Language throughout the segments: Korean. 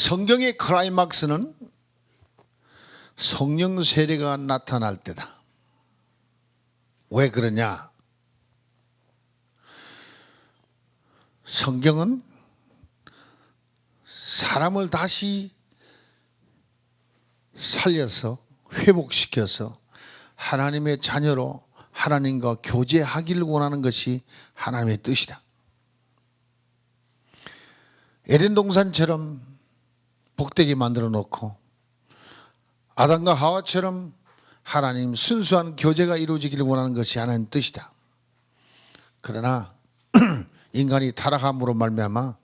성경의 클라이막스는 성령 세례가 나타날 때다. 왜 그러냐? 성경은 사람을 다시 살려서 회복시켜서 하나님의 자녀로 하나님과 교제하기를 원하는 것이 하나님의 뜻이다. 에덴 동산처럼 복되게 만들어 놓고 아담과 하와처럼 하나님 순수한 교제가 이루어지기를 원하는 것이 하나님의 뜻이다. 그러나 인간이 타락함으로 말미암아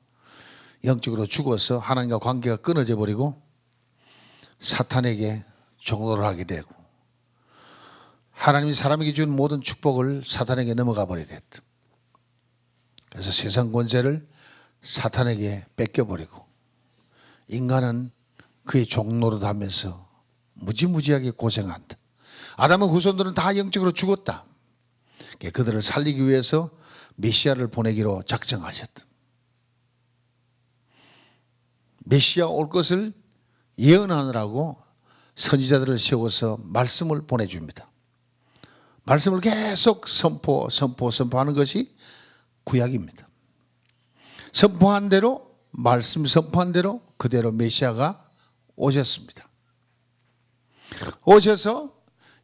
영적으로 죽어서 하나님과 관계가 끊어져 버리고 사탄에게 종노를 하게 되고 하나님이 사람에게 준 모든 축복을 사탄에게 넘어가 버리게 됐다. 그래서 세상 권세를 사탄에게 뺏겨버리고 인간은 그의 종노릇 하면서 무지무지하게 고생한다. 아담의 후손들은 다 영적으로 죽었다. 그들을 살리기 위해서 메시아를 보내기로 작정하셨다. 메시아 올 것을 예언하느라고 선지자들을 세워서 말씀을 보내줍니다. 말씀을 계속 선포하는 것이 구약입니다. 선포한 대로, 말씀 선포한 대로 그대로 메시아가 오셨습니다. 오셔서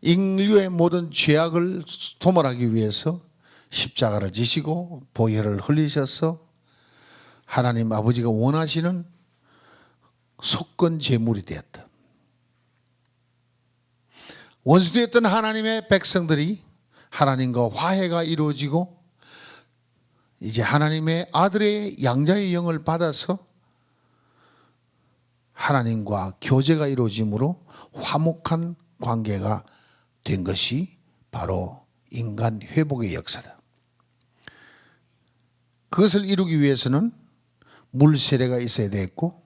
인류의 모든 죄악을 도말하기 위해서 십자가를 지시고 보혈을 흘리셔서 하나님 아버지가 원하시는 속건 제물이 되었다. 원수되었던 하나님의 백성들이 하나님과 화해가 이루어지고 이제 하나님의 아들의 양자의 영을 받아서 하나님과 교제가 이루어짐으로 화목한 관계가 된 것이 바로 인간 회복의 역사다. 그것을 이루기 위해서는 물 세례가 있어야 됐고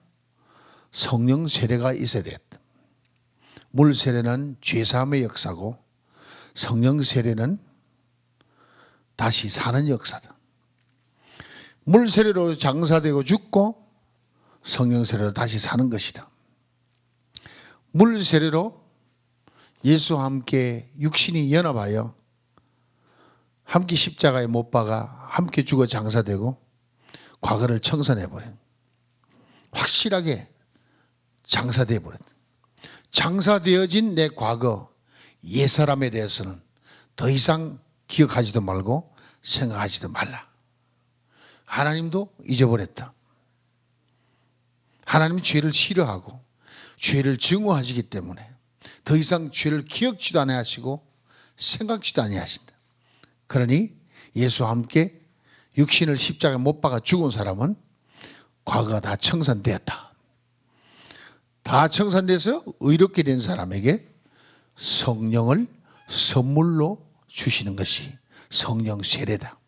성령 세례가 있어야 됐다. 물 세례는 죄사함의 역사고 성령 세례는 다시 사는 역사다. 물 세례로 장사되고 죽고 성령 세례로 다시 사는 것이다. 물 세례로 예수와 함께 육신이 연합하여 함께 십자가에 못 박아 함께 죽어 장사되고 과거를 청산해버린 확실하게 장사되어 버렸다. 장사되어진 내 과거 옛사람에 대해서는 더 이상 기억하지도 말고 생각하지도 말라. 하나님도 잊어버렸다. 하나님은 죄를 싫어하고 죄를 증오하시기 때문에 더 이상 죄를 기억지도 아니하시고 생각지도 아니하신다. 그러니 예수와 함께 육신을 십자가에 못 박아 죽은 사람은 과거가 다 청산되었다. 다 청산돼서 의롭게 된 사람에게 성령을 선물로 주시는 것이 성령 세례다.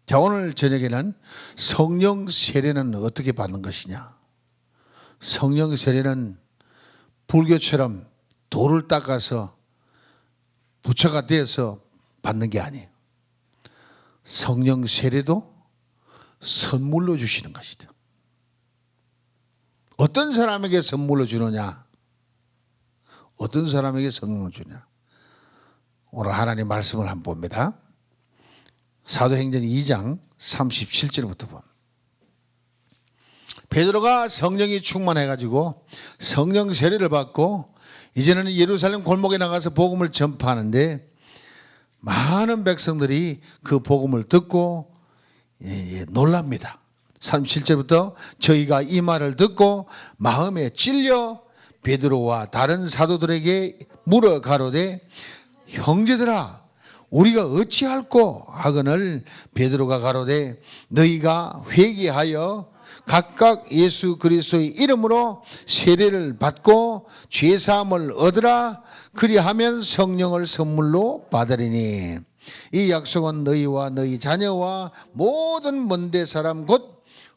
자, 오늘 저녁에는 성령 세례는 어떻게 받는 것이냐? 성령 세례는 불교처럼 돌을 닦아서 부처가 되어서 받는 게 아니에요. 성령 세례도 선물로 주시는 것이다. 어떤 사람에게 선물로 주느냐? 어떤 사람에게 선물로 주냐? 오늘 하나님 말씀을 한번 봅니다. 사도행전 2장 37절부터 봅니다. 베드로가 성령이 충만해가지고 성령 세례를 받고 이제는 예루살렘 골목에 나가서 복음을 전파하는데 많은 백성들이 그 복음을 듣고 놀랍니다. 37절부터 저희가 이 말을 듣고 마음에 찔려 베드로와 다른 사도들에게 물어 가로되 형제들아 우리가 어찌할꼬 하거늘 베드로가 가로되 너희가 회개하여 각각 예수 그리스도의 이름으로 세례를 받고 죄사함을 얻으라. 그리하면 성령을 선물로 받으리니 이 약속은 너희와 너희 자녀와 모든 먼데 사람 곧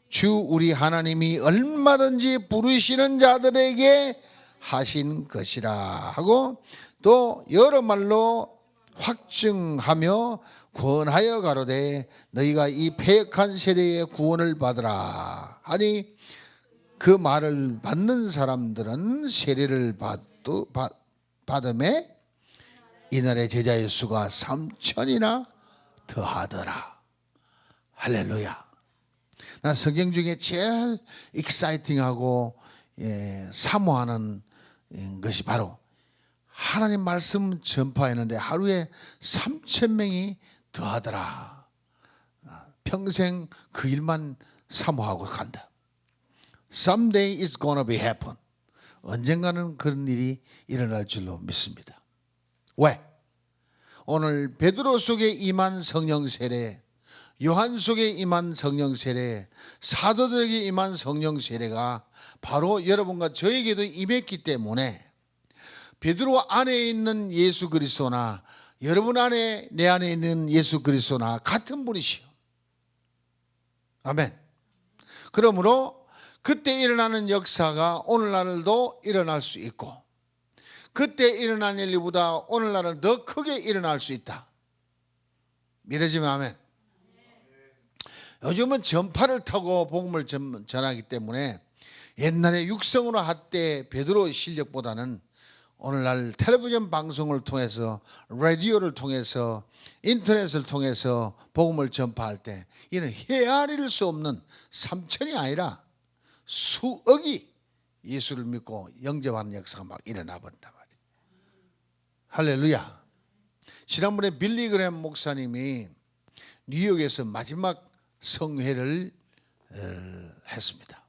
주 우리 하나님이 얼마든지 부르시는 자들에게 하신 것이라 하고 또 여러 말로 확증하며 구원하여 가로되 너희가 이 패역한 세대의 구원을 받으라 하니 그 말을 받는 사람들은 세례를 받음에 이날의 제자의 수가 3,000이나 더하더라. 할렐루야. 나 성경 중에 제일 익사이팅하고 사모하는 것이 바로 하나님 말씀 전파했는데 하루에 3,000명이 더하더라. 평생 그 일만 사모하고 간다. Someday it's gonna be happen. 언젠가는 그런 일이 일어날 줄로 믿습니다. 왜? 오늘 베드로 속에 임한 성령 세례, 요한 속에 임한 성령 세례, 사도들에게 임한 성령 세례가 바로 여러분과 저에게도 임했기 때문에 베드로 안에 있는 예수 그리스도나 여러분 안에 내 안에 있는 예수 그리스도나 같은 분이시오. 아멘. 그러므로 그때 일어나는 역사가 오늘날도 일어날 수 있고 그때 일어난 일보다 오늘날은 더 크게 일어날 수 있다. 믿어지면 아멘. 요즘은 전파를 타고 복음을 전하기 때문에 옛날에 육성으로 할 때 베드로의 실력보다는 오늘날 텔레비전 방송을 통해서 라디오를 통해서 인터넷을 통해서 복음을 전파할 때 이는 헤아릴 수 없는 3,000이 아니라 수억이 예수를 믿고 영접하는 역사가 막 일어나 버린단 말이에요. 할렐루야. 지난번에 빌리 그램 목사님이 뉴욕에서 마지막 성회를 했습니다.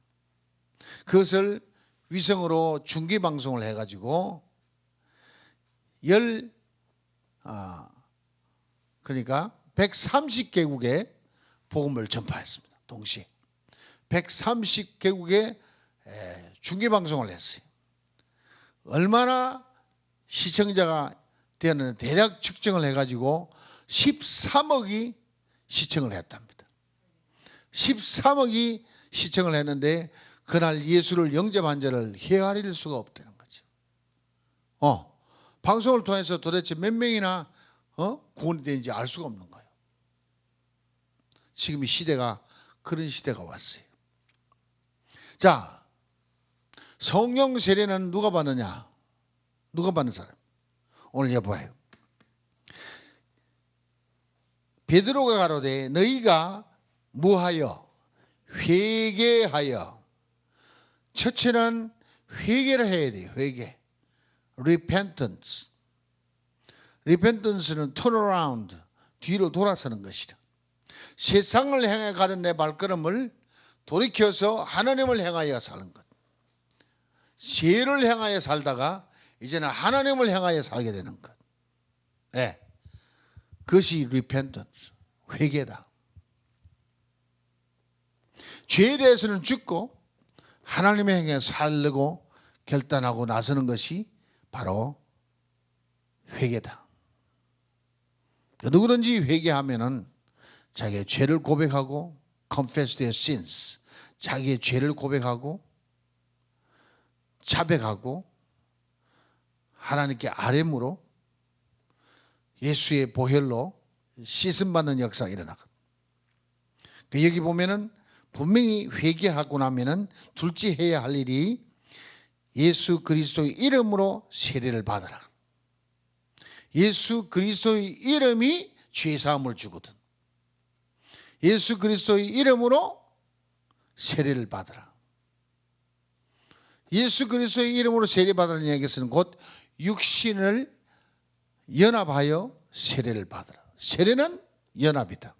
그것을 위성으로 중계방송을 해가지고 그러니까 130개국에 복음을 전파했습니다. 동시에 130개국에 중계방송을 했어요. 얼마나 시청자가 되었는지 대략 측정을 해가지고 13억이 시청을 했답니다. 13억이 시청을 했는데 그날 예수를 영접한 자를 헤아릴 수가 없다는 거죠. 방송을 통해서 도대체 몇 명이나 구원이 되는지 알 수가 없는 거예요. 지금 이 시대가 그런 시대가 왔어요. 자, 성령 세례는 누가 받느냐? 누가 받는 사람? 오늘 여보아요. 베드로가 가로되 너희가 뭐하여? 회개하여. 첫째는 회개를 해야 돼요. 회개. repentance. repentance는 turn around, 뒤로 돌아서는 것이다. 세상을 향해 가던 내 발걸음을 돌이켜서 하나님을 향하여 사는 것. 죄를 향하여 살다가 이제는 하나님을 향하여 살게 되는 것. 네. 그것이 repentance, 회개다. 죄에 대해서는 죽고 하나님의 향해 살려고 결단하고 나서는 것이 바로 회개다. 누구든지 회개하면은 자기의 죄를 고백하고 confess their sins, 자기의 죄를 고백하고 자백하고 하나님께 아뢰므로 예수의 보혈로 씻음받는 역사가 일어나거든. 여기 보면은 분명히 회개하고 나면은 둘째 해야 할 일이 예수 그리스도의 이름으로 세례를 받아라. 예수 그리스도의 이름이 죄사함을 주거든. 예수 그리스도의 이름으로 세례를 받아라. 예수 그리스도의 이름으로 세례 받으라는 얘기에서는 곧 육신을 연합하여 세례를 받아라. 세례는 연합이다.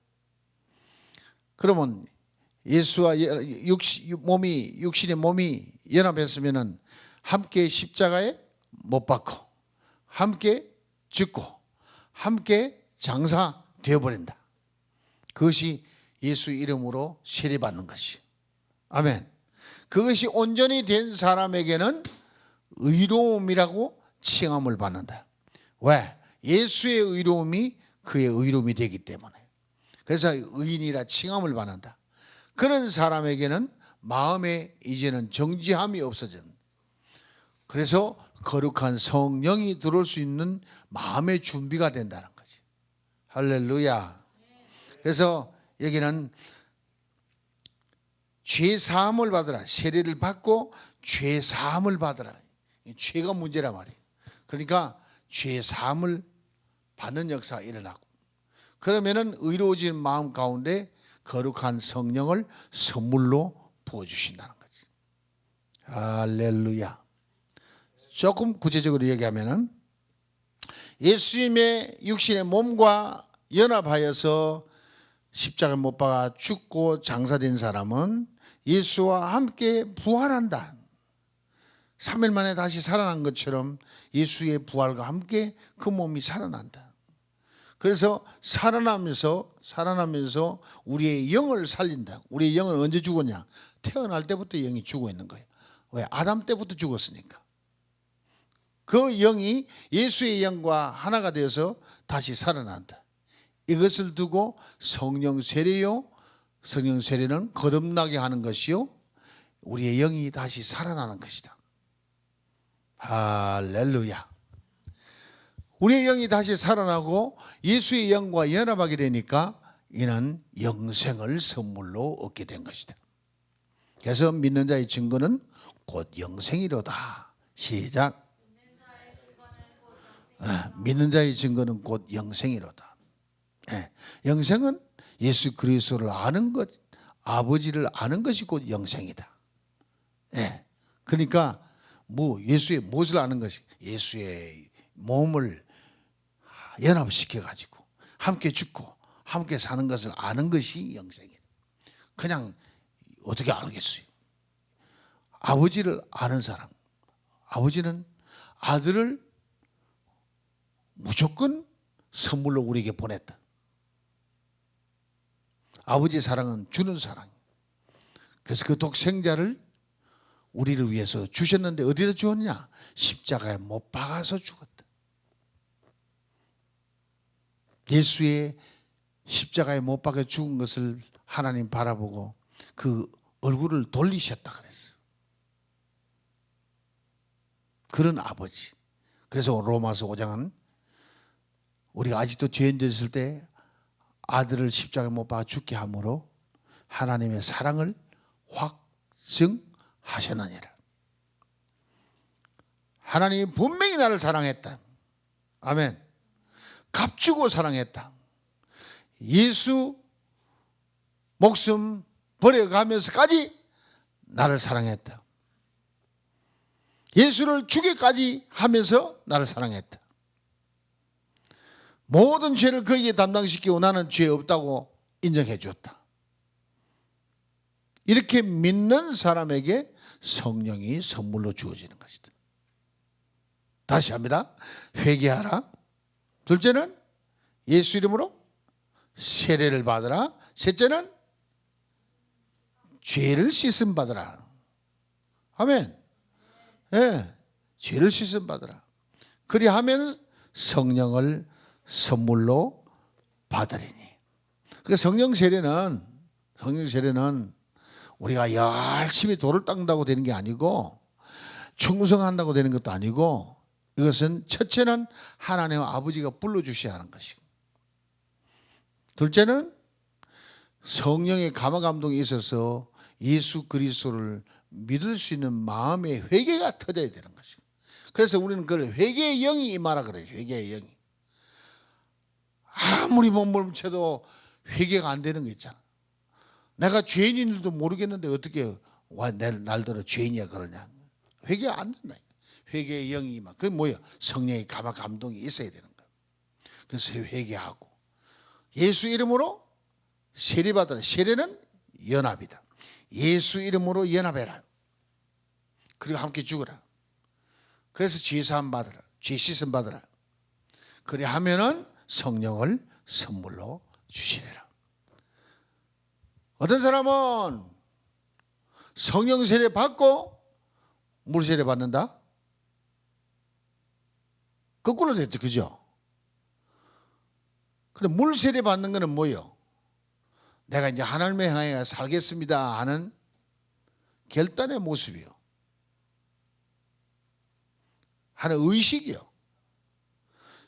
그러면 예수와 육신의 몸이 연합했으면은 함께 십자가에 못 박고 함께 죽고 함께 장사되어 버린다. 그것이 예수 이름으로 세례받는 것이. 아멘. 그것이 온전히 된 사람에게는 의로움이라고 칭함을 받는다. 왜? 예수의 의로움이 그의 의로움이 되기 때문에. 그래서 의인이라 칭함을 받는다. 그런 사람에게는 마음에 이제는 정죄함이 없어진다. 그래서 거룩한 성령이 들어올 수 있는 마음의 준비가 된다는 거지. 할렐루야. 그래서 여기는 죄 사함을 받으라. 세례를 받고 죄 사함을 받으라. 죄가 문제란 말이에요. 그러니까 죄 사함을 받는 역사가 일어나고, 그러면은 의로워진 마음 가운데 거룩한 성령을 선물로 부어주신다는 거지. 할렐루야. 조금 구체적으로 얘기하면은 예수님의 육신의 몸과 연합하여서 십자가에 못 박아 죽고 장사된 사람은 예수와 함께 부활한다. 3일 만에 다시 살아난 것처럼 예수의 부활과 함께 그 몸이 살아난다. 그래서 살아나면서 우리의 영을 살린다. 우리의 영은 언제 죽었냐? 태어날 때부터 영이 죽어 있는 거예요. 왜? 아담 때부터 죽었으니까. 그 영이 예수의 영과 하나가 되어서 다시 살아난다. 이것을 두고 성령 세례요. 성령 세례는 거듭나게 하는 것이요, 우리의 영이 다시 살아나는 것이다. 할렐루야. 우리의 영이 다시 살아나고 예수의 영과 연합하게 되니까 이는 영생을 선물로 얻게 된 것이다. 그래서 믿는 자의 증거는 곧 영생이로다. 시작. 믿는 자의 증거는 곧 영생이로다. 영생은 예수 그리스도를 아는 것, 아버지를 아는 것이 곧 영생이다. 그러니까 예수의 무엇을 아는 것이, 예수의 몸을 연합시켜 가지고 함께 죽고 함께 사는 것을 아는 것이 영생이다. 그냥 어떻게 알겠어요? 아버지를 아는 사람, 아버지는 아들을 무조건 선물로 우리에게 보냈다. 아버지의 사랑은 주는 사랑. 그래서 그 독생자를 우리를 위해서 주셨는데 어디다 주었냐? 십자가에 못 박아서 죽었다. 예수의 십자가에 못 박아 죽은 것을 하나님 바라보고 그 얼굴을 돌리셨다 그랬어요. 그런 아버지. 그래서 로마서 5장은 우리가 아직도 죄인 됐을 때 아들을 십자가에 못 박아 죽게 함으로 하나님의 사랑을 확증하셨느니라. 하나님이 분명히 나를 사랑했다. 아멘. 값주고 사랑했다. 예수 목숨 버려가면서까지 나를 사랑했다. 예수를 죽이까지 하면서 나를 사랑했다. 모든 죄를 그에게 담당시키고 나는 죄 없다고 인정해 주었다. 이렇게 믿는 사람에게 성령이 선물로 주어지는 것이다. 다시 합니다. 회개하라. 둘째는 예수 이름으로 세례를 받으라. 셋째는 죄를 씻음 받으라. 아멘. 죄를 씻음 받으라. 그리하면 성령을 선물로 받으리니. 그러니까 성령 세례는 우리가 열심히 돌을 닦는다고 되는 게 아니고 충성한다고 되는 것도 아니고, 이것은 첫째는 하나님 아버지가 불러주셔야 하는 것이고, 둘째는 성령의 감화 감동이 있어서 예수 그리스도를 믿을 수 있는 마음의 회개가 터져야 되는 것이고, 그래서 우리는 그걸 회개의 영이 임하라 그래요. 회개의 영이. 아무리 몸부림쳐도 회개가 안 되는 거 있잖아. 내가 죄인인 줄도 모르겠는데 어떻게 날더러 죄인이야 그러냐. 회개가 안 된다. 회개의 영이 임하. 그게 뭐예요? 성령의 감화 감동이 있어야 되는 거야. 그래서 회개하고 예수 이름으로 세례받으라. 세례는 연합이다. 예수 이름으로 연합해라. 그리고 함께 죽어라. 그래서 죄사함 받으라. 죄 씻음 받으라. 그래 하면은 성령을 선물로 주시리라. 어떤 사람은 성령 세례 받고 물 세례 받는다? 거꾸로 됐죠. 그죠? 그럼 물 세례 받는 거는 뭐예요? 내가 이제 하나님의 향해 살겠습니다 하는 결단의 모습이요. 하는 의식이요.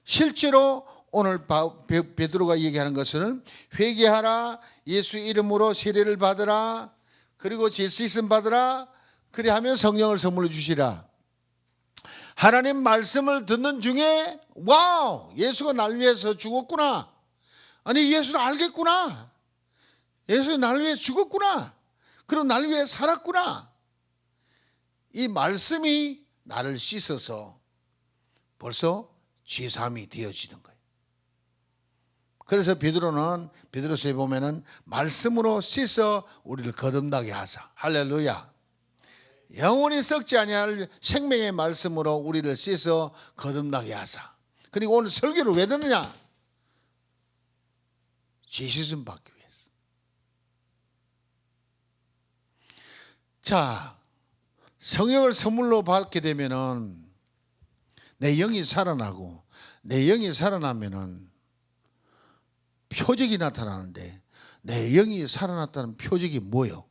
실제로 오늘 베드로가 얘기하는 것은 회개하라, 예수 이름으로 세례를 받으라, 그리고 질수 있음 받으라. 그리하면 성령을 선물로 주시라. 하나님 말씀을 듣는 중에 와우, 예수가 날 위해서 죽었구나. 아니, 예수를 알겠구나. 예수가 나를 위해 죽었구나. 그럼 나를 위해 살았구나. 이 말씀이 나를 씻어서 벌써 죄사함이 되어지는 거예요. 그래서 베드로서에 보면은 말씀으로 씻어 우리를 거듭나게 하사. 할렐루야. 영원히 썩지 아니할 생명의 말씀으로 우리를 씻어 거듭나게 하사. 그리고 오늘 설교를 왜 듣느냐? 죄 씻음 받기 위해서. 자, 성령을 선물로 받게 되면은 내 영이 살아나고, 내 영이 살아나면은 표적이 나타나는데, 내 영이 살아났다는 표적이 뭐예요?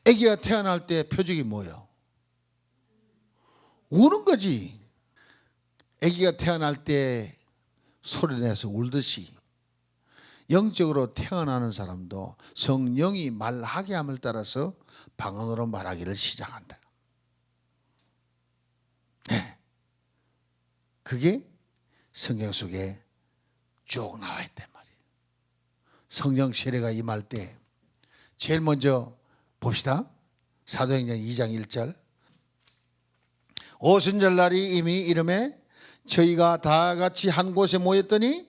아기가 태어날 때 표적이 뭐예요? 우는 거지. 아기가 태어날 때 소리내서 울듯이 영적으로 태어나는 사람도 성령이 말하게 함을 따라서 방언으로 말하기를 시작한다. 네. 그게 성경 속에 쭉 나와 있단 말이에요. 성령 세례가 임할 때 제일 먼저 봅시다. 사도행전 2장 1절. 오순절날이 이미 이름에 저희가 다 같이 한 곳에 모였더니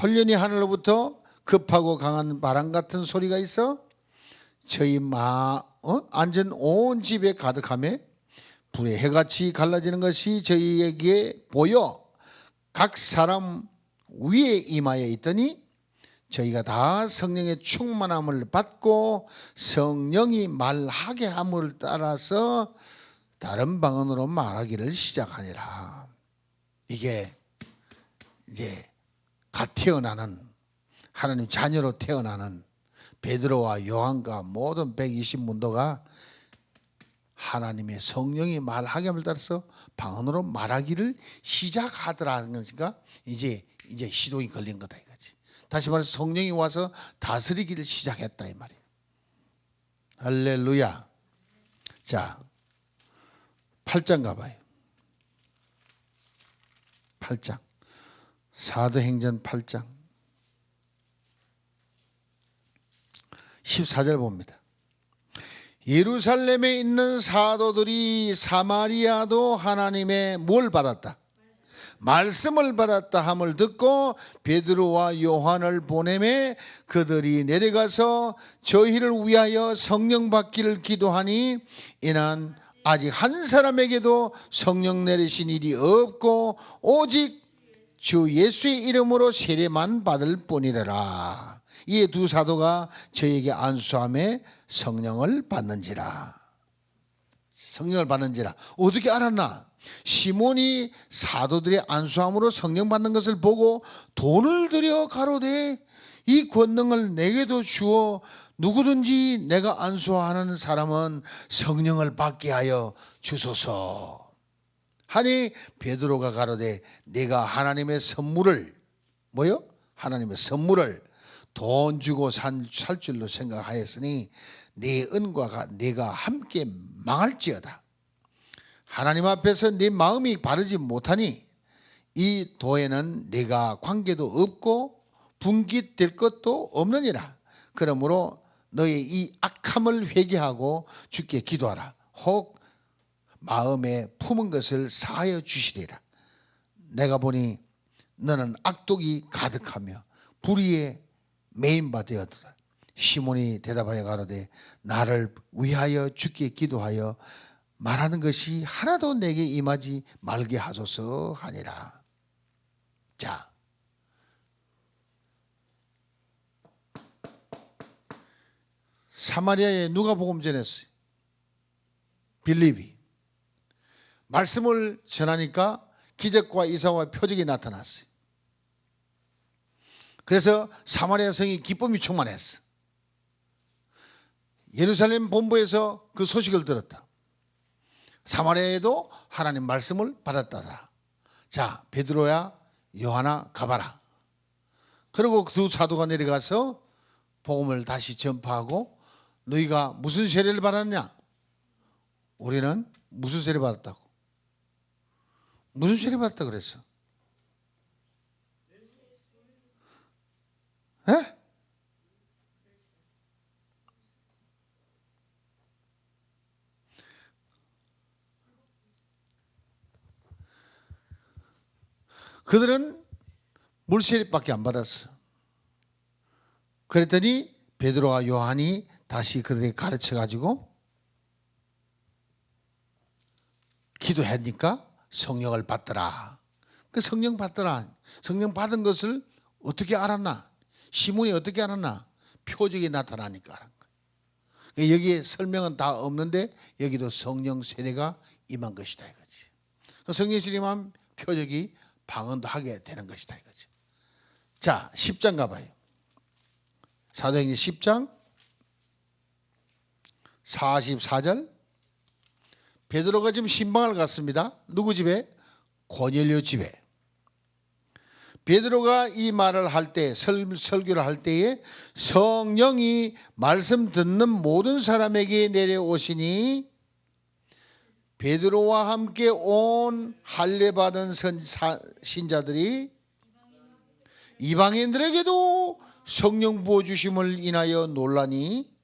홀연히 하늘로부터 급하고 강한 바람 같은 소리가 있어 저희 앉은 온 집에 가득하며 불의 해같이 갈라지는 것이 저희에게 보여 각 사람 위에 임하여 있더니 저희가 다 성령의 충만함을 받고 성령이 말하게 함을 따라서 다른 방언으로 말하기를 시작하니라. 이게 이제 갓 태어나는 하나님 자녀로 태어나는 베드로와 요한과 모든 120문도가 하나님의 성령이 말하게 함을 따라서 방언으로 말하기를 시작하더라는 것이니까 이제 시동이 걸린 거다 이거지. 다시 말해서 성령이 와서 다스리기를 시작했다 이 말이에요. 할렐루야. 자, 8장 가봐요. 8장. 사도행전 8장 14절 봅니다. 예루살렘에 있는 사도들이 사마리아도 하나님의 뭘 받았다? 말씀을 받았다 함을 듣고 베드로와 요한을 보내매 그들이 내려가서 저희를 위하여 성령 받기를 기도하니 이는 아직 한 사람에게도 성령 내리신 일이 없고 오직 주 예수의 이름으로 세례만 받을 뿐이라. 이에 두 사도가 저에게 안수함에 성령을 받는지라. 성령을 받는지라. 어떻게 알았나? 시몬이 사도들의 안수함으로 성령 받는 것을 보고 돈을 들여 가로되 이 권능을 내게도 주어 누구든지 내가 안수하는 사람은 성령을 받게 하여 주소서 하니 베드로가 가로되 내가 하나님의 선물을 뭐요? 하나님의 선물을 돈 주고 살 줄로 생각하였으니 네 은과가 내가 함께 망할지어다. 하나님 앞에서 네 마음이 바르지 못하니 이 도에는 내가 관계도 없고 분깃될 것도 없느니라. 그러므로 너의 이 악함을 회개하고 주께 기도하라. 혹 마음에 품은 것을 사하여 주시리라. 내가 보니 너는 악독이 가득하며 불의에 매인 바 되었다. 시몬이 대답하여 가로되 나를 위하여 주께 기도하여 말하는 것이 하나도 내게 임하지 말게 하소서 하니라. 자, 사마리아에 누가 복음 전했어요? 빌립이. 말씀을 전하니까 기적과 이사와 표적이 나타났어요. 그래서 사마리아 성이 기쁨이 충만했어. 예루살렘 본부에서 그 소식을 들었다. 사마리아에도 하나님 말씀을 받았다더라. 자, 베드로야 요한아 가봐라. 그리고 두 사도가 내려가서 복음을 다시 전파하고 너희가 무슨 세례를 받았냐? 우리는 무슨 세례 받았다고? 무슨 세례 받았다 그랬어? 에? 그들은 물세례밖에 안 받았어. 그랬더니 베드로와 요한이 다시 그들에게 가르쳐가지고 기도하니까 성령을 받더라. 그 성령 받더라. 성령 받은 것을 어떻게 알았나? 시몬이 어떻게 알았나? 표적이 나타나니까 알은 거야. 여기에 설명은 다 없는데 여기도 성령 세례가 임한 것이다 이거지. 성령 세례만 표적이 방언도 하게 되는 것이다 이거지. 자, 10장 가봐요. 사도행전 10장 44절. 베드로가 지금 신방을 갔습니다. 누구 집에? 고넬료 집에. 베드로가 이 말을 할 때, 설교를 할 때에 성령이 말씀 듣는 모든 사람에게 내려오시니 베드로와 함께 온 할례 받은 신자들이 이방인들에게도 성령 부어주심을 인하여 놀라니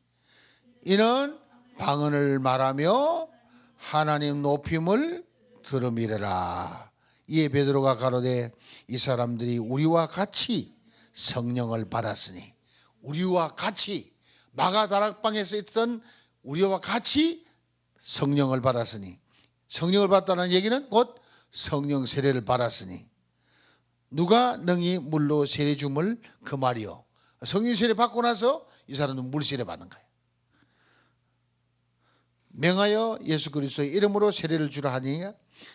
이는 방언을 말하며 하나님 높임을 들음이래라. 이에 베드로가 가로되 이 사람들이 우리와 같이 성령을 받았으니, 우리와 같이 마가다락방에서 있던 우리와 같이 성령을 받았으니, 성령을 받았다는 얘기는 곧 성령 세례를 받았으니 누가 능히 물로 세례 줌을 그 말이요. 성령 세례 받고 나서 이 사람은 물 세례 받는 거예요. 명하여 예수 그리스도의 이름으로 세례를 주라 하니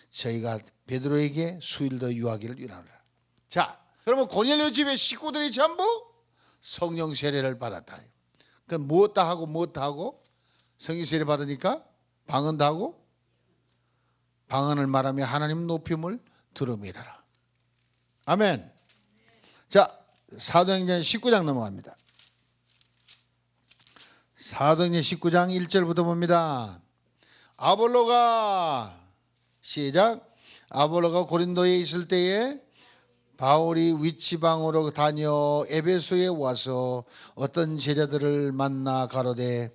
저희가 베드로에게 수일 더 유하기를 원하노라. 자, 그러면 고넬료 집의 식구들이 전부 성령 세례를 받았다. 그럼 무엇다 하고 무엇다 하고? 성령 세례 받으니까 방언도 하고 방언을 말하며 하나님 높임을 들음이라. 아멘. 자, 사도행전 19장 넘어갑니다. 사도행전 19장 1절부터 봅니다. 아볼로가 시작. 아볼로가 고린도에 있을 때에 바울이 윗지방으로 다녀 에베소에 와서 어떤 제자들을 만나 가로되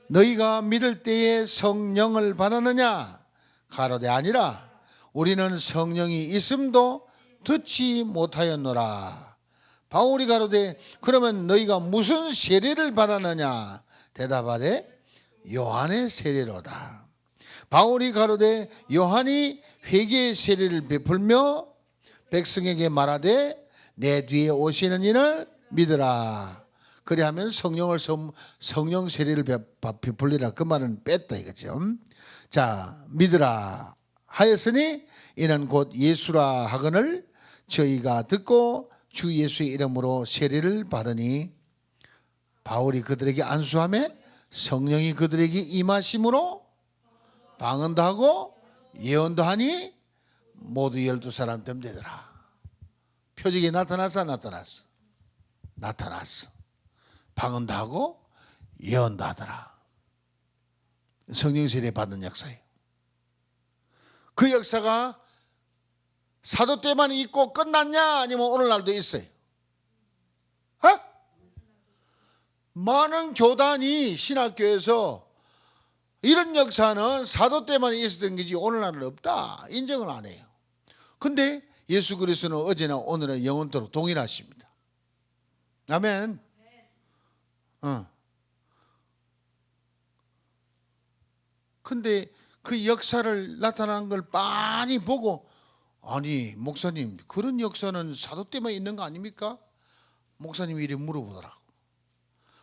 너희가 믿을 때에 성령을 받았느냐? 가로되 아니라 우리는 성령이 있음도 듣지 못하였노라. 바울이 가로되 그러면 너희가 무슨 세례를 받았느냐? 대답하되 요한의 세례로다. 바울이 가로되 요한이 회개의 세례를 베풀며 백성에게 말하되 내 뒤에 오시는 이를 믿으라. 그리하면 성령 세례를 베풀리라. 그 말은 뺐다 이거죠. 자, 믿으라 하였으니 이는 곧 예수라 하거늘 저희가 듣고 주 예수의 이름으로 세례를 받으니 바울이 그들에게 안수하며 성령이 그들에게 임하심으로 방언도 하고 예언도 하니 모두 12사람 되더라. 표적이 나타났어, 나타났어? 나타났어. 방언도 하고 예언도 하더라. 성령 세례 받은 역사예요. 그 역사가 사도 때만 있고 끝났냐? 아니면 오늘날도 있어요? 많은 교단이 신학교에서 이런 역사는 사도 때만 있었던 거지 오늘날은 없다. 인정을 안 해요. 근데 예수 그리스도는 어제나 오늘은 영원토록 동일하십니다. 아멘. 근데 그 역사를 나타난 걸 많이 보고 아니 목사님 그런 역사는 사도 때만 있는 거 아닙니까? 목사님이 이렇게 물어보더라고.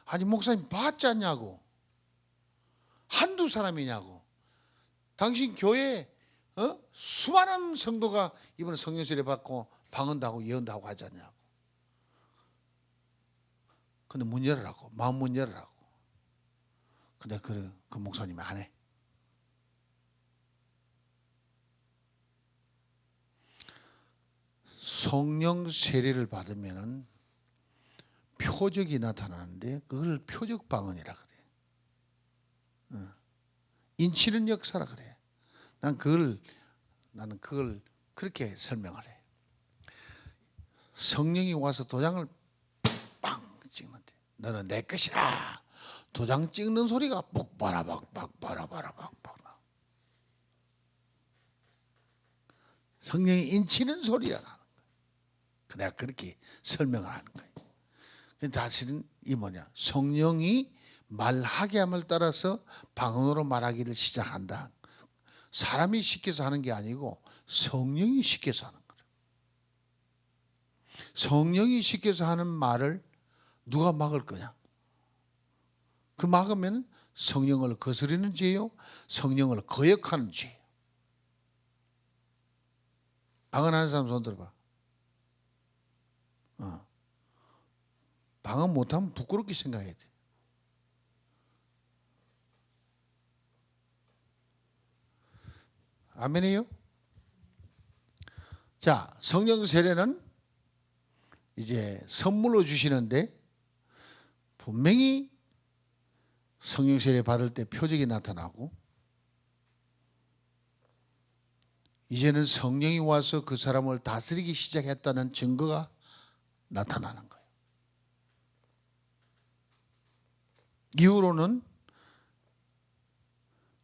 아니 목사님 봤지 않냐고. 한두 사람이냐고. 당신 교회에 수많은 성도가 이번에 성령 세례 받고 방언도 하고 예언도 하고 하지 않냐고. 근데 문 열으라고. 마음 문 열으라고. 근데 그 목사님이 안 해. 성령 세례를 받으면은 표적이 나타나는데 그걸 표적 방언이라 그래. 인치는 역사라 그래. 나는 그걸 그렇게 설명을 해. 성령이 와서 도장을 빵 찍는데 너는 내 것이라. 도장 찍는 소리가 뻑바라박박 바라바라박박 나. 성령이 인치는 소리가 나는 거야. 내가 그렇게 설명을 하는 거예요. 사실은 이 뭐냐, 성령이 말하게 함을 따라서 방언으로 말하기를 시작한다. 사람이 시켜서 하는 게 아니고 성령이 시켜서 하는 거예요. 성령이 시켜서 하는 말을 누가 막을 거냐? 그 막으면 성령을 거스르는 죄요, 성령을 거역하는 죄예요. 방언하는 사람 손 들어봐. 방언 못하면 부끄럽게 생각해야 돼. 아멘이요? 자, 성령 세례는 이제 선물로 주시는데 분명히 성령 세례 받을 때 표적이 나타나고 이제는 성령이 와서 그 사람을 다스리기 시작했다는 증거가 나타나는 거예요. 이후로는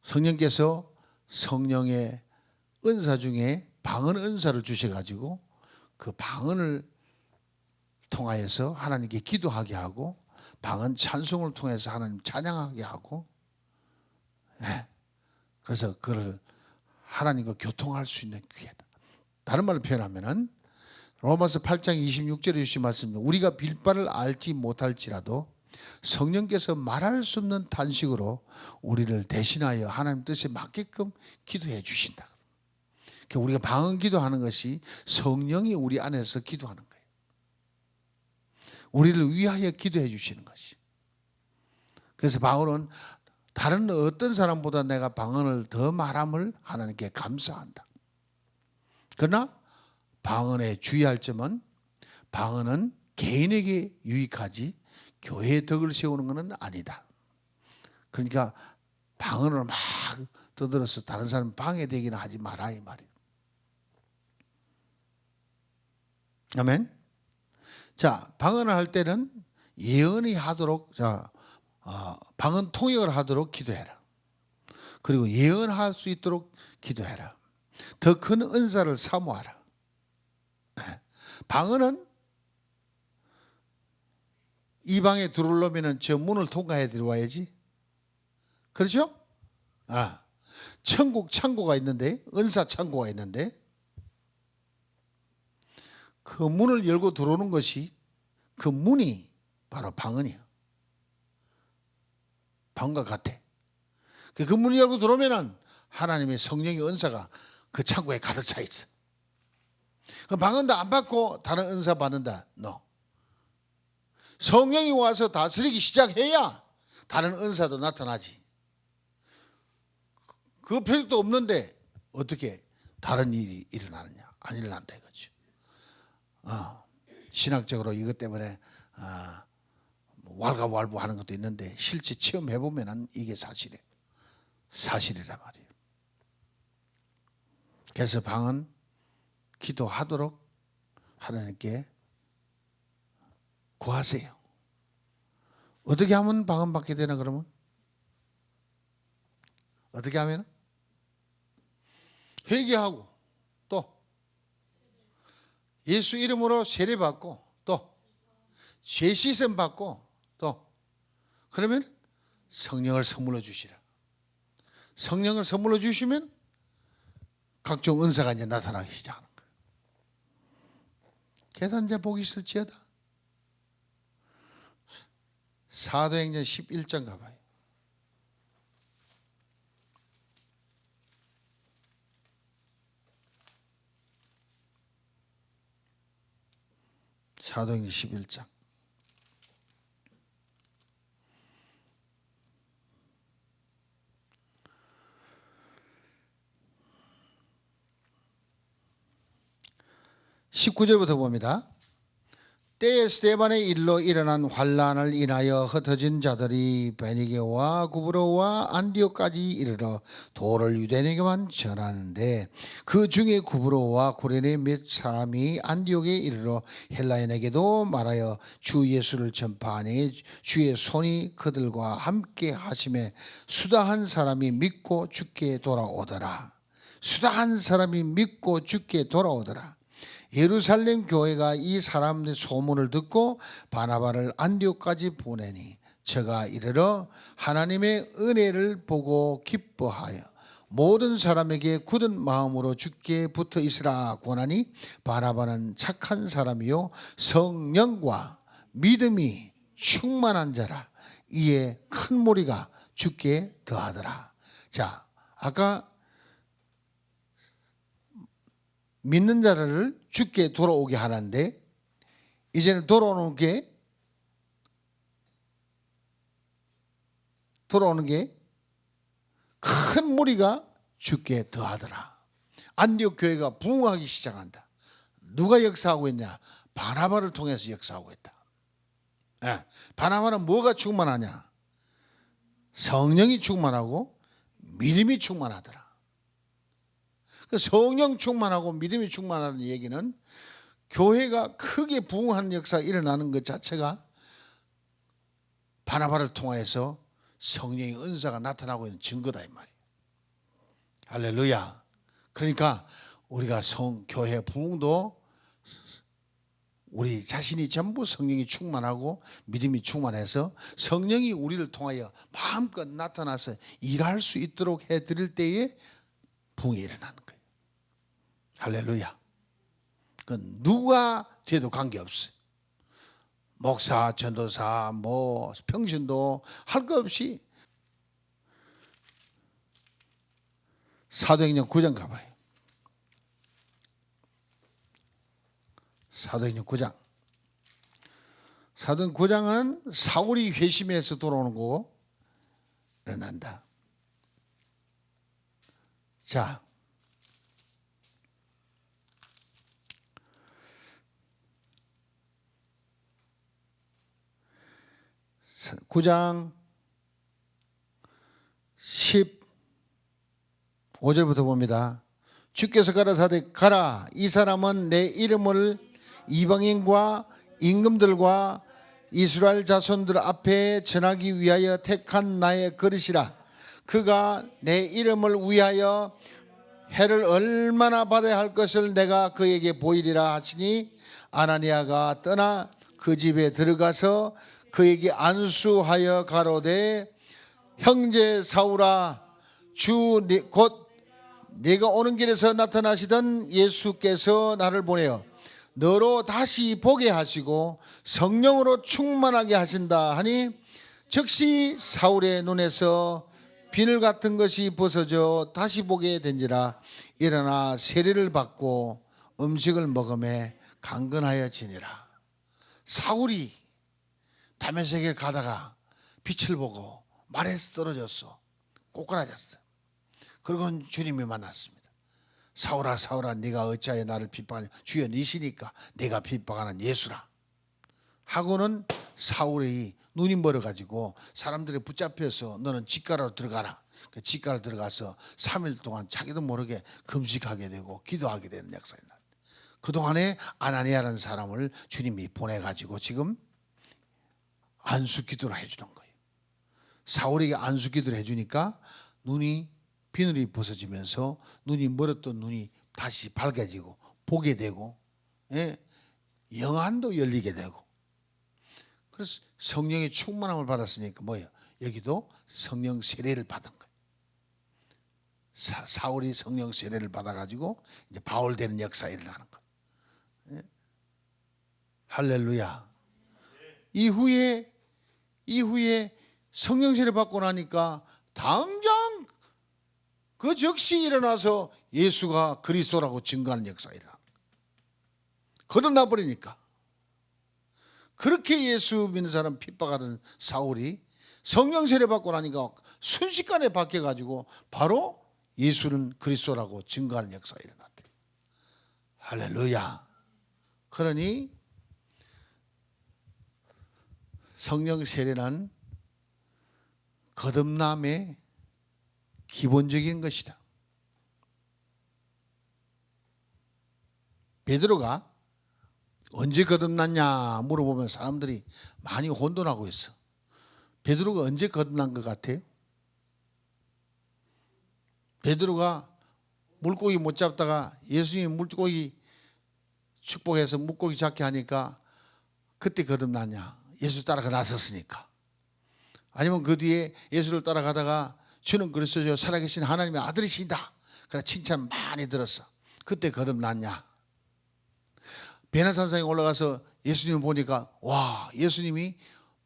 성령께서 성령의 은사 중에 방언 은사를 주셔가지고 그 방언을 통하여서 하나님께 기도하게 하고 방언 찬송을 통해서 하나님 찬양하게 하고, 그래서 그를 하나님과 교통할 수 있는 기회다. 다른 말로 표현하면은 로마서 8장 26절에 주신 말씀입니다. 우리가 빌바를 알지 못할지라도 성령께서 말할 수 없는 탄식으로 우리를 대신하여 하나님 뜻에 맞게끔 기도해 주신다. 그러니까 우리가 방언 기도하는 것이 성령이 우리 안에서 기도하는 거예요. 우리를 위하여 기도해 주시는 것이. 그래서 바울은 다른 어떤 사람보다 내가 방언을 더 말함을 하나님께 감사한다. 그러나 방언에 주의할 점은 방언은 개인에게 유익하지 교회의 덕을 세우는 것은 아니다. 그러니까 방언을 막 떠들어서 다른 사람 방해되기는 하지 마라 이 말이에요. 아멘. 자, 방언을 할 때는 예언이 하도록 방언 통역을 하도록 기도해라. 그리고 예언할 수 있도록 기도해라. 더 큰 은사를 사모하라. 방언은 이 방에 들어오려면 저 문을 통과해 들어와야지. 그렇죠? 천국 창고가 있는데, 은사 창고가 있는데 그 문을 열고 들어오는 것이, 그 문이 바로 방언이야. 방언과 같아. 그 문을 열고 들어오면 하나님의 성령의 은사가 그 창고에 가득 차 있어. 그 방언도 안 받고 다른 은사 받는다? No. 성령이 와서 다스리기 시작해야 다른 은사도 나타나지. 그 표적도 없는데 어떻게 다른 일이 일어나느냐? 안 일어난다 이거죠. 신학적으로 이것 때문에 왈가왈부하는 것도 있는데 실제 체험해 보면은 이게 사실이에요. 사실이란 말이에요. 그래서 방언 기도하도록 하나님께 구하세요. 어떻게 하면 방언 받게 되나 그러면? 어떻게 하면? 회개하고 또 예수 이름으로 세례 받고 또 죄 씻음 받고 또 그러면 성령을 선물로 주시라. 성령을 선물로 주시면 각종 은사가 이제 나타나기 시작하는 거예요. 계산 이제 보기 싫지어다. 사도행전 11장 가봐요. 사도행전 11장. (19절부터) 봅니다. 때에 스데반의 일로 일어난 환란을 인하여 흩어진 자들이 베니게와 구브로와 안디옥까지 이르러 도를 유대인에게만 전하는데 그 중에 구브로와 구레네 몇 사람이 안디옥에 이르러 헬라인에게도 말하여 주 예수를 전파하니 주의 손이 그들과 함께 하심에 수다한 사람이 믿고 주께 돌아오더라. 수다한 사람이 믿고 주께 돌아오더라. 예루살렘 교회가 이 사람들의 소문을 듣고 바나바를 안디옥까지 보내니 저가 이르러 하나님의 은혜를 보고 기뻐하여 모든 사람에게 굳은 마음으로 주께 붙어 있으라 권하니 바나바는 착한 사람이요 성령과 믿음이 충만한 자라. 이에 큰 무리가 주께 더하더라. 자, 아까 믿는 자를 주께 돌아오게 하는데 이제는 돌아오는 게 큰 무리가 주께 더하더라. 안디옥 교회가 부흥하기 시작한다. 누가 역사하고 있냐? 바나바를 통해서 역사하고 있다. 바나바는 뭐가 충만하냐? 성령이 충만하고 믿음이 충만하더라. 성령 충만하고 믿음이 충만하는 얘기는 교회가 크게 부흥하는 역사가 일어나는 것 자체가 바나바를 통해서 성령의 은사가 나타나고 있는 증거다 이 말이에요. 할렐루야. 그러니까 우리가 교회 부흥도 우리 자신이 전부 성령이 충만하고 믿음이 충만해서 성령이 우리를 통하여 마음껏 나타나서 일할 수 있도록 해드릴 때에 부흥이 일어나는 거예요. 할렐루야. 그건 누가 돼도 관계없어요. 목사, 전도사, 평신도 할 것 없이 사도행전 9장 가봐요. 사도행전 9장. 사도행전 9장은 사울이 회심해서 돌아오는 거고 일어난다. 자, 9장 15절부터 봅니다. 주께서 가라사대 가라, 이 사람은 내 이름을 이방인과 임금들과 이스라엘 자손들 앞에 전하기 위하여 택한 나의 그릇이라. 그가 내 이름을 위하여 해를 얼마나 받아야 할 것을 내가 그에게 보이리라 하시니 아나니아가 떠나 그 집에 들어가서 그에게 안수하여 가로되 형제 사울아, 주 곧 네가 오는 길에서 나타나시던 예수께서 나를 보내어 너로 다시 보게 하시고 성령으로 충만하게 하신다 하니 즉시 사울의 눈에서 비늘 같은 것이 벗어져 다시 보게 된지라. 일어나 세례를 받고 음식을 먹음에 강건하여 지니라. 사울이 다메섹을 가다가 빛을 보고 말에서 떨어졌어. 꼬꾸라졌어. 그리고 주님이 만났습니다. 사울아 사울아, 네가 어찌하여 나를 핍박하냐? 주여 니시니까 내가 핍박하는 예수라 하고는 사울이 눈이 멀어가지고 사람들이 붙잡혀서 너는 직가로 들어가라. 그 직가로 들어가서 3일 동안 자기도 모르게 금식하게 되고 기도하게 되는 역사가 있다. 그동안에 아나니아라는 사람을 주님이 보내가지고 지금 안수기도를 해주는 거예요. 사울에게 안수기도를 해주니까 비늘이 벗어지면서 눈이 멀었던 눈이 다시 밝아지고 보게 되고, 영안도 열리게 되고. 그래서 성령의 충만함을 받았으니까 뭐예요? 여기도 성령 세례를 받은 거예요. 사울이 성령 세례를 받아가지고 이제 바울 되는 역사가 일어나는 거예요. 할렐루야. 이후에 성령 세례 받고 나니까 당장 그 즉시 일어나서 예수가 그리스도라고 증거하는 역사가 일어나. 거듭나 버리니까. 그렇게 예수 믿는 사람 핍박하던 사울이 성령 세례 받고 나니까 순식간에 바뀌어가지고 바로 예수는 그리스도라고 증거하는 역사가 일어났대. 할렐루야. 그러니 성령 세례는 거듭남의 기본적인 것이다. 베드로가 언제 거듭났냐 물어보면 사람들이 많이 혼돈하고 있어. 베드로가 언제 거듭난 것 같아요? 베드로가 물고기 못 잡다가 예수님이 물고기 축복해서 물고기 잡게 하니까 그때 거듭났냐? 예수 따라가 나섰으니까. 아니면 그 뒤에 예수를 따라가다가 주는 그리스도요 살아계신 하나님의 아들이시다. 그래 칭찬 많이 들었어. 그때 거듭났냐? 베네산상에 올라가서 예수님을 보니까 와, 예수님이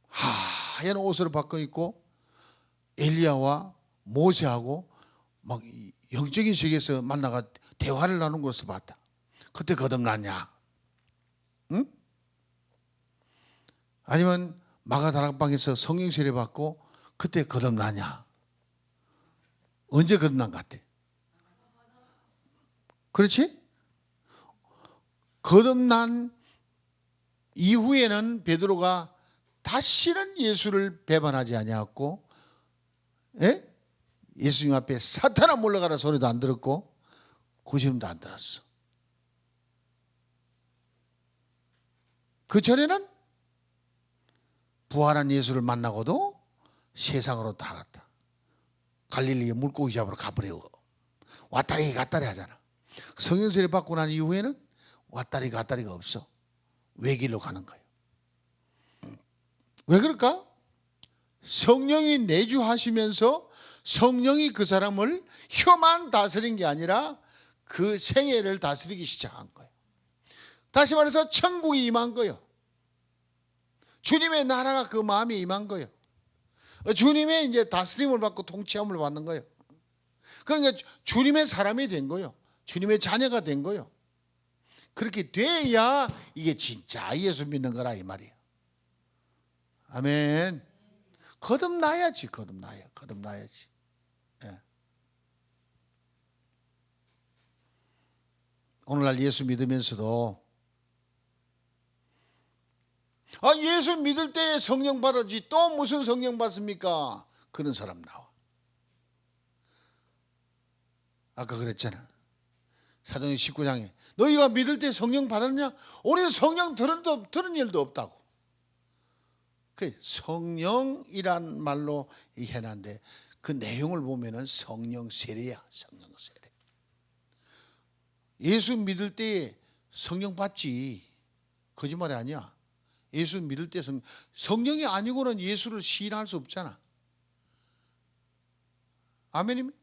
하얀 옷을 바꿔 입고 엘리야와 모세하고 막 영적인 세계에서 만나가 대화를 나눈 것을 봤다. 그때 거듭났냐? 응? 아니면 마가다락방에서 성령 세례 받고 그때 거듭났냐? 언제 거듭난 것 같아? 그렇지? 거듭난 이후에는 베드로가 다시는 예수를 배반하지 아니하였고, 예수님 앞에 사탄아 물러가라 소리도 안 들었고 구심도 안 들었어. 그 전에는 부활한 예수를 만나고도 세상으로 다 갔다. 갈릴리에 물고기 잡으러 가버려. 왔다리 갔다리 하잖아. 성령 세례 받고 난 이후에는 왔다리 갔다리가 없어. 외길로 가는 거예요. 왜 그럴까? 성령이 내주하시면서 성령이 그 사람을 혀만 다스린 게 아니라 그 생애를 다스리기 시작한 거예요. 다시 말해서 천국이 임한 거예요. 주님의 나라가 그 마음에 임한 거예요. 주님의 이제 다스림을 받고 통치함을 받는 거예요. 그러니까 주님의 사람이 된 거예요. 주님의 자녀가 된 거예요. 그렇게 돼야 이게 진짜 예수 믿는 거라 이 말이에요. 아멘. 거듭나야지, 거듭나야지. 예. 오늘날 예수 믿으면서도 예수 믿을 때 성령 받았지 또 무슨 성령 받습니까? 그런 사람 나와. 아까 그랬잖아. 사도행전 19장에 너희가 믿을 때 성령 받았냐? 우리는 성령 들은 일도 없다고. 그 성령이란 말로 해놨는데 그 내용을 보면은 성령 세례야. 성령 세례. 예수 믿을 때 성령 받지. 거짓말이 아니야. 예수 믿을 때 성령이 아니고는 예수를 시인할 수 없잖아. 아멘입니까?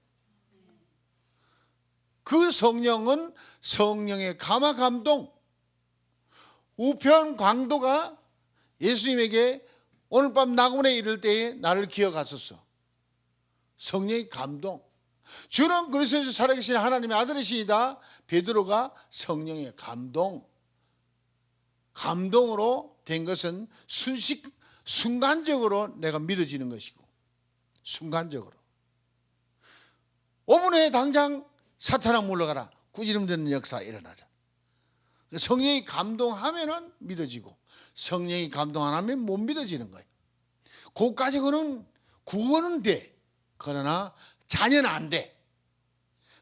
그 성령은 성령의 감화 감동, 우편 광도가 예수님에게 오늘 밤 낙원에 이를 때에 나를 기억하소서. 성령의 감동. 주는 그리스도에서 살아계신 하나님의 아들이시다. 베드로가 성령의 감동으로 된 것은 순간적으로 내가 믿어지는 것이고, 순간적으로 5분 후에 당장 사탄아 물러가라 꾸지름되는 역사가 일어나자. 성령이 감동하면은 믿어지고 성령이 감동 안 하면 못 믿어지는 거예요. 그까지는 구원은 돼. 그러나 자녀는 안 돼.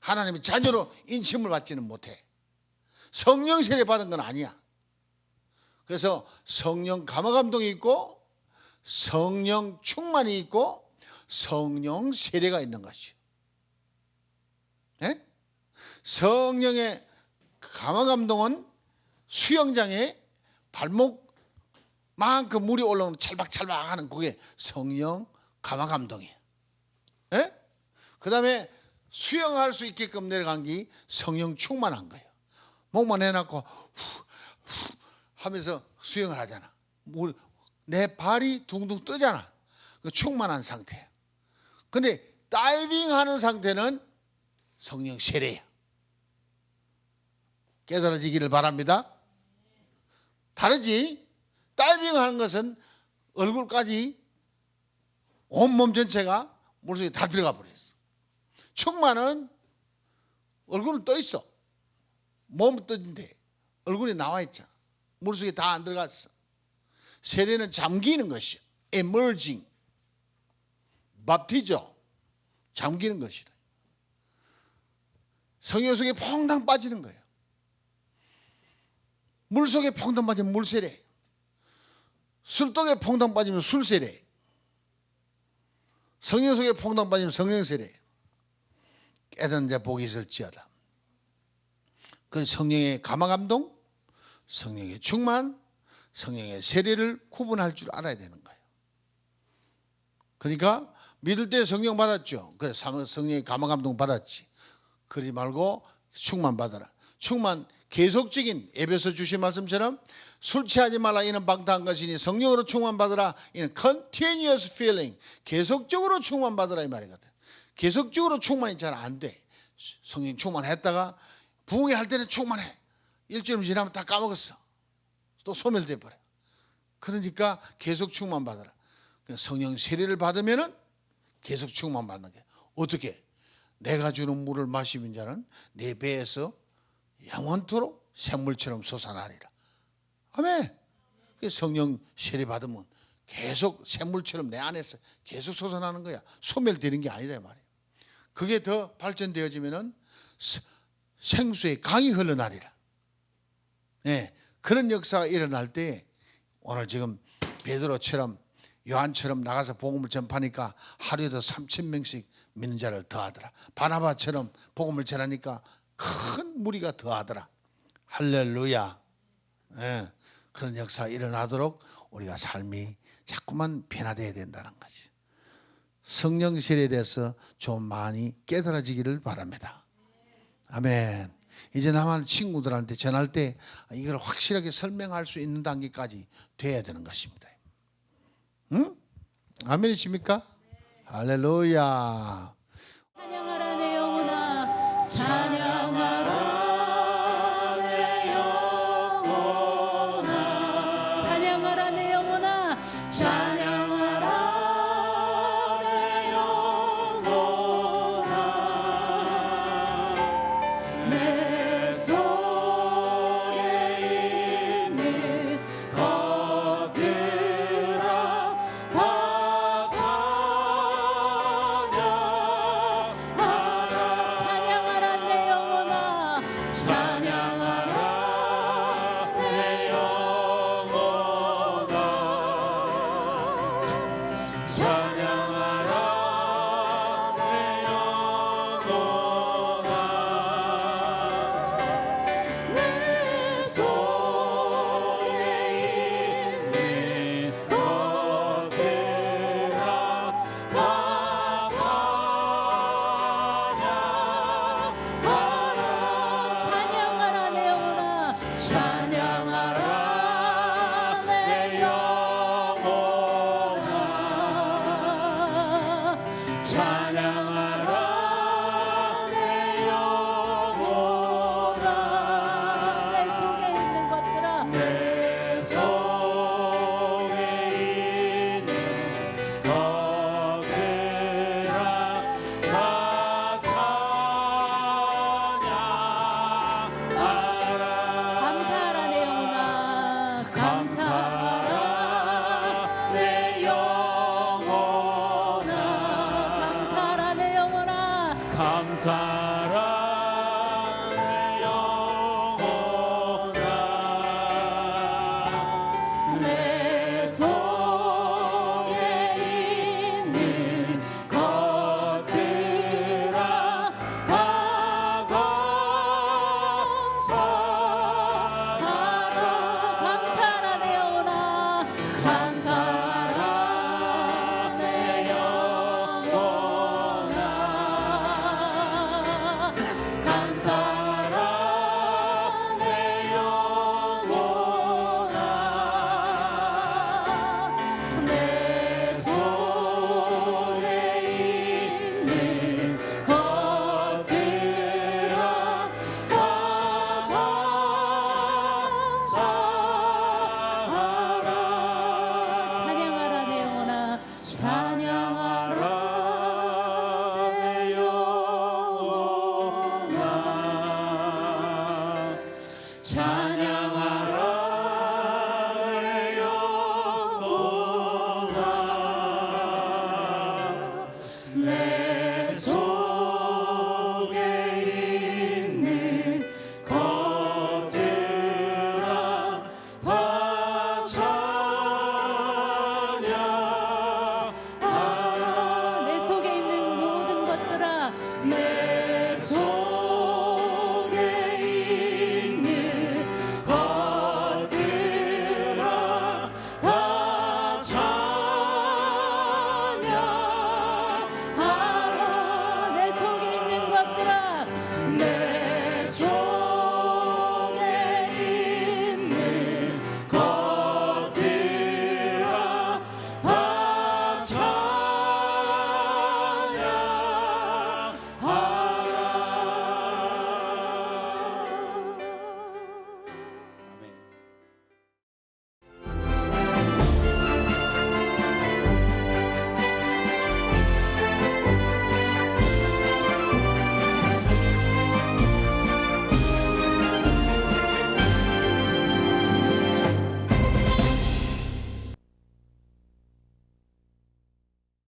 하나님의 자녀로 인침을 받지는 못해. 성령 세례 받은 건 아니야. 그래서 성령 감화 감동이 있고 성령 충만이 있고 성령 세례가 있는 것이요. 네? 성령의 감화 감동은 수영장에 발목만큼 물이 올라오는 찰박찰박 하는 그게 성령 감화 감동이에요. 네? 그 다음에 수영할 수 있게끔 내려간 게 성령 충만한 거예요. 목만 해놓고 하면서 수영을 하잖아. 내 발이 둥둥 뜨잖아. 충만한 상태예요. 근데 다이빙 하는 상태는 성령 세례야. 깨달아지기를 바랍니다. 다르지? 다이빙 하는 것은 얼굴까지 온몸 전체가 물속에 다 들어가 버렸어. 충만은 얼굴은 떠 있어. 몸은 떠있는데 얼굴이 나와 있잖아. 물속에 다 안 들어갔어. 세례는 잠기는 것이야. emerging. 밥티죠. 잠기는 것이다. 성령 속에 퐁당 빠지는 거예요. 물 속에 퐁당 빠지면 물세례. 술독에 퐁당 빠지면 술세례. 성령 속에 퐁당 빠지면 성령세례. 깨닫는 자 복이 있을지어다. 그 성령의 감화감동, 성령의 충만, 성령의 세례를 구분할 줄 알아야 되는 거예요. 그러니까 믿을 때 성령 받았죠. 그래서 성령의 감화감동 받았지. 그러지 말고 충만 받아라. 충만, 계속적인, 에베소 주신 말씀처럼 술 취하지 말라 이는 방탕한 것이니 성령으로 충만 받으라 이는 continuous feeling, 계속적으로 충만 받으라 이 말이거든. 계속적으로 충만이 잘 안 돼. 성령 충만했다가 부흥회 할 때는 충만해. 일주일 지나면 다 까먹었어. 또 소멸돼 버려. 그러니까 계속 충만 받아라. 성령 세례를 받으면은 계속 충만 받는 게 어떻게? 내가 주는 물을 마시는 자는 내 배에서 영원토록 샘물처럼 솟아나리라. 아멘. 성령 세례 받으면 계속 샘물처럼 내 안에서 계속 솟아나는 거야. 소멸되는 게 아니다 이 말이야. 그게 더 발전되어지면은 생수의 강이 흘러나리라. 네, 그런 역사가 일어날 때 오늘 지금 베드로처럼 요한처럼 나가서 복음을 전파하니까 하루에도 3,000명씩 믿는 자를 더하더라. 바나바처럼 복음을 전하니까 큰 무리가 더하더라. 할렐루야. 네, 그런 역사가 일어나도록 우리가 삶이 자꾸만 변화되어야 된다는 거지. 성령 세례에 대해서 좀 많이 깨달아지기를 바랍니다. 아멘. 이제 남한 친구들한테 전할 때 이걸 확실하게 설명할 수 있는 단계까지 돼야 되는 것입니다. 응? 아멘이십니까? 할렐루야. 찬양하라 내 영혼아 찬양하라 내 영혼아 찬양하라 내 영혼아 찬양하라 내 영혼아 내 속에 있는 것들아 다 찬양하라 내 영혼아 찬양하라 내 영혼아 찬양하라 내 영혼아 내 속에 있는 것들아 다 찬양하라 내 영혼아 찬양하라 내 영혼아 찬양하라 내 영혼아 내 속에 있는 것들아 내 속에 있는 것들아 다 감사하라 내 영혼아 감사하라 내 영혼아 감사하라 내 영혼아 감사하라 내 영혼아 내 속에 있는 것들아 다 감사하라 내 영혼아 감사하라 내 영혼아 감사하라 내 영혼아 내 손에 있는 것들아 다 찬양하라 내 영혼아 찬양하라 내 영혼아 찬양